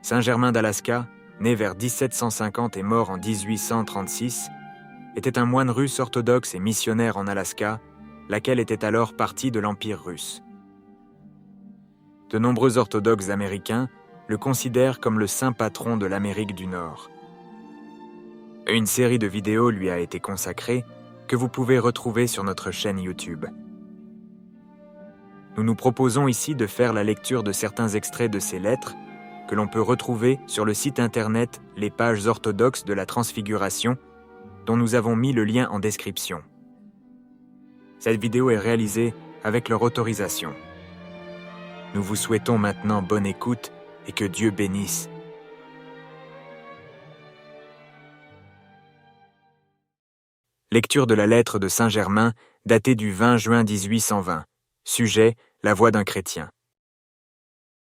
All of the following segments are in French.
Saint Germain d'Alaska, né vers 1750 et mort en 1836, était un moine russe orthodoxe et missionnaire en Alaska, laquelle était alors partie de l'Empire russe. De nombreux orthodoxes américains le considèrent comme le saint patron de l'Amérique du Nord. Une série de vidéos lui a été consacrée que vous pouvez retrouver sur notre chaîne YouTube. Nous nous proposons ici de faire la lecture de certains extraits de ces lettres que l'on peut retrouver sur le site internet Les Pages orthodoxes de la Transfiguration, dont nous avons mis le lien en description. Cette vidéo est réalisée avec leur autorisation. Nous vous souhaitons maintenant bonne écoute et que Dieu bénisse. Lecture de la lettre de Saint Germain, datée du 20 juin 1820. Sujet, la voix d'un chrétien.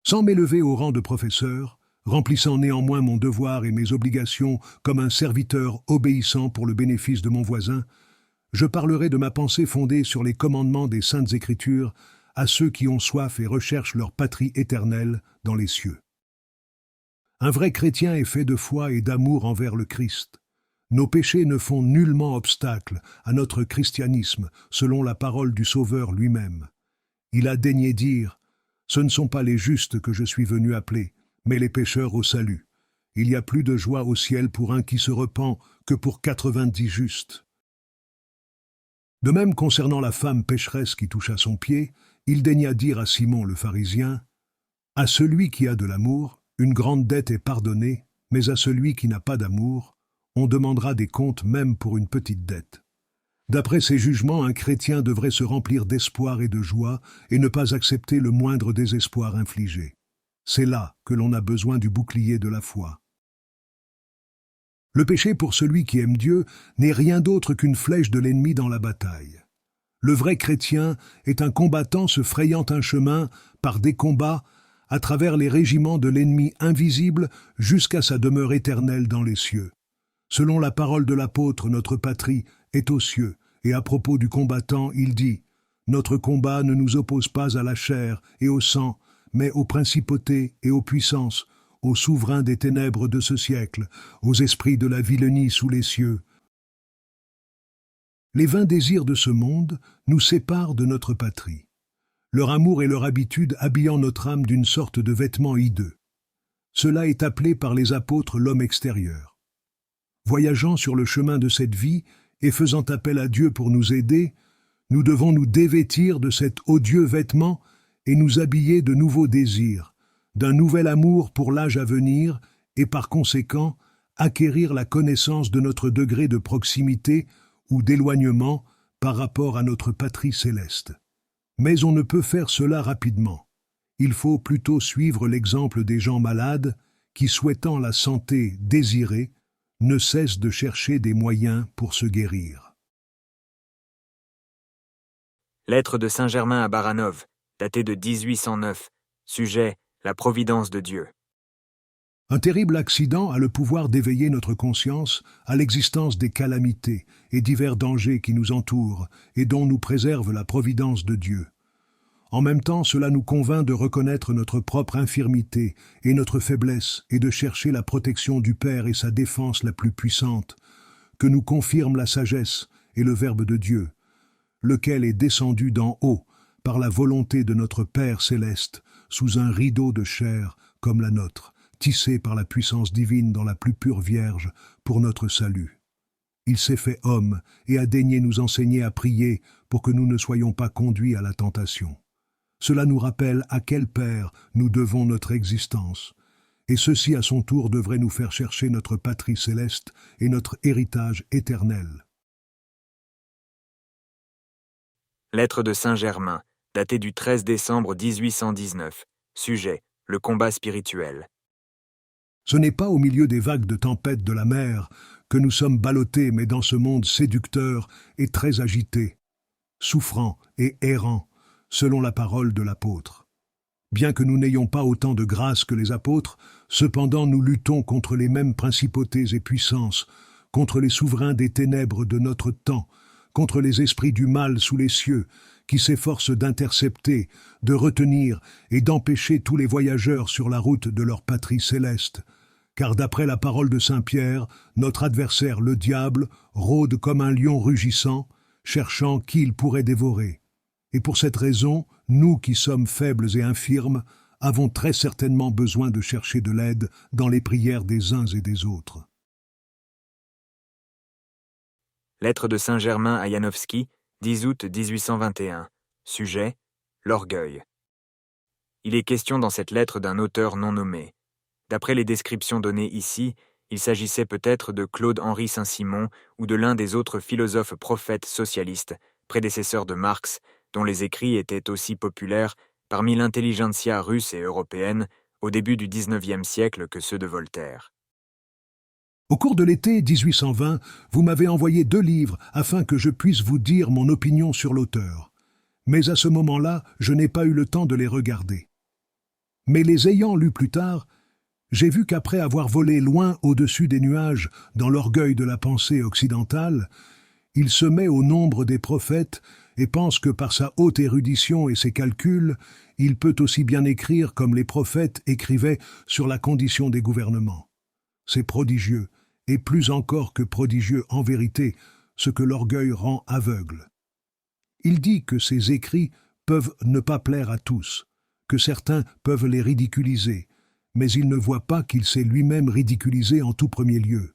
Sans m'élever au rang de professeur, remplissant néanmoins mon devoir et mes obligations comme un serviteur obéissant pour le bénéfice de mon voisin, je parlerai de ma pensée fondée sur les commandements des Saintes Écritures à ceux qui ont soif et recherchent leur patrie éternelle dans les cieux. Un vrai chrétien est fait de foi et d'amour envers le Christ. Nos péchés ne font nullement obstacle à notre christianisme, selon la parole du Sauveur lui-même. Il a daigné dire « Ce ne sont pas les justes que je suis venu appeler, mais les pécheurs au salut. Il y a plus de joie au ciel pour un qui se repent que pour 90 justes. » De même concernant la femme pécheresse qui toucha son pied, il daigna dire à Simon le pharisien « À celui qui a de l'amour, une grande dette est pardonnée, mais à celui qui n'a pas d'amour, on demandera des comptes même pour une petite dette. » D'après ces jugements, un chrétien devrait se remplir d'espoir et de joie et ne pas accepter le moindre désespoir infligé. C'est là que l'on a besoin du bouclier de la foi. Le péché pour celui qui aime Dieu n'est rien d'autre qu'une flèche de l'ennemi dans la bataille. Le vrai chrétien est un combattant se frayant un chemin par des combats à travers les régiments de l'ennemi invisible jusqu'à sa demeure éternelle dans les cieux. Selon la parole de l'apôtre, notre patrie est aux cieux, et à propos du combattant, il dit « Notre combat ne nous oppose pas à la chair et au sang, mais aux principautés et aux puissances, aux souverains des ténèbres de ce siècle, aux esprits de la vilenie sous les cieux. » Les vains désirs de ce monde nous séparent de notre patrie, leur amour et leur habitude habillant notre âme d'une sorte de vêtement hideux. Cela est appelé par les apôtres l'homme extérieur. Voyageant sur le chemin de cette vie et faisant appel à Dieu pour nous aider, nous devons nous dévêtir de cet odieux vêtement et nous habiller de nouveaux désirs, d'un nouvel amour pour l'âge à venir et par conséquent acquérir la connaissance de notre degré de proximité ou d'éloignement par rapport à notre patrie céleste. Mais on ne peut faire cela rapidement. Il faut plutôt suivre l'exemple des gens malades qui, souhaitant la santé désirée, ne cessent de chercher des moyens pour se guérir. Lettre de Saint Germain à Baranov, datée de 1809. Sujet, la providence de Dieu. Un terrible accident a le pouvoir d'éveiller notre conscience à l'existence des calamités et divers dangers qui nous entourent et dont nous préserve la providence de Dieu. En même temps, cela nous convainc de reconnaître notre propre infirmité et notre faiblesse et de chercher la protection du Père et sa défense la plus puissante, que nous confirme la sagesse et le Verbe de Dieu, lequel est descendu d'en haut par la volonté de notre Père céleste sous un rideau de chair comme la nôtre, tissé par la puissance divine dans la plus pure Vierge pour notre salut. Il s'est fait homme et a daigné nous enseigner à prier pour que nous ne soyons pas conduits à la tentation. Cela nous rappelle à quel Père nous devons notre existence, et ceci à son tour devrait nous faire chercher notre patrie céleste et notre héritage éternel. Lettre de Saint Germain, datée du 13 décembre 1819. Sujet, le combat spirituel. Ce n'est pas au milieu des vagues de tempête de la mer que nous sommes ballottés, mais dans ce monde séducteur et très agité, souffrant et errant, selon la parole de l'apôtre. Bien que nous n'ayons pas autant de grâce que les apôtres, cependant nous luttons contre les mêmes principautés et puissances, contre les souverains des ténèbres de notre temps, contre les esprits du mal sous les cieux, qui s'efforce d'intercepter, de retenir et d'empêcher tous les voyageurs sur la route de leur patrie céleste. Car d'après la parole de Saint Pierre, notre adversaire le diable rôde comme un lion rugissant, cherchant qui il pourrait dévorer. Et pour cette raison, nous qui sommes faibles et infirmes, avons très certainement besoin de chercher de l'aide dans les prières des uns et des autres. Lettre de Saint-Germain à Janowski, 10 août 1821. Sujet : l'orgueil. Il est question dans cette lettre d'un auteur non nommé. D'après les descriptions données ici, il s'agissait peut-être de Claude-Henri Saint-Simon ou de l'un des autres philosophes prophètes socialistes, prédécesseurs de Marx, dont les écrits étaient aussi populaires parmi l'intelligentsia russe et européenne au début du XIXe siècle que ceux de Voltaire. Au cours de l'été 1820, vous m'avez envoyé 2 livres afin que je puisse vous dire mon opinion sur l'auteur. Mais à ce moment-là, je n'ai pas eu le temps de les regarder. Mais les ayant lus plus tard, j'ai vu qu'après avoir volé loin au-dessus des nuages dans l'orgueil de la pensée occidentale, il se met au nombre des prophètes et pense que par sa haute érudition et ses calculs, il peut aussi bien écrire comme les prophètes écrivaient sur la condition des gouvernements. C'est prodigieux, et plus encore que prodigieux en vérité, ce que l'orgueil rend aveugle. Il dit que ses écrits peuvent ne pas plaire à tous, que certains peuvent les ridiculiser, mais il ne voit pas qu'il s'est lui-même ridiculisé en tout premier lieu.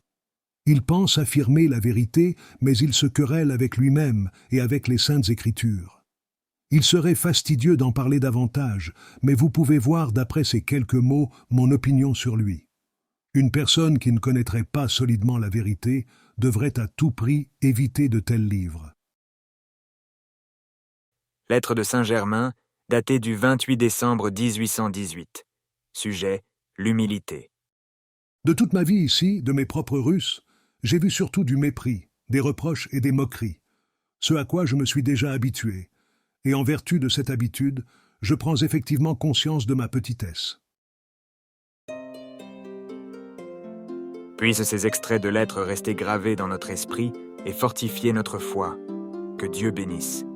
Il pense affirmer la vérité, mais il se querelle avec lui-même et avec les saintes Écritures. Il serait fastidieux d'en parler davantage, mais vous pouvez voir d'après ces quelques mots mon opinion sur lui. Une personne qui ne connaîtrait pas solidement la vérité devrait à tout prix éviter de tels livres. Lettre de Saint-Germain, datée du 28 décembre 1818. Sujet : l'humilité. De toute ma vie ici, de mes propres Russes, j'ai vu surtout du mépris, des reproches et des moqueries, ce à quoi je me suis déjà habitué, et en vertu de cette habitude, je prends effectivement conscience de ma petitesse. Puissent ces extraits de lettres rester gravés dans notre esprit et fortifier notre foi. Que Dieu bénisse.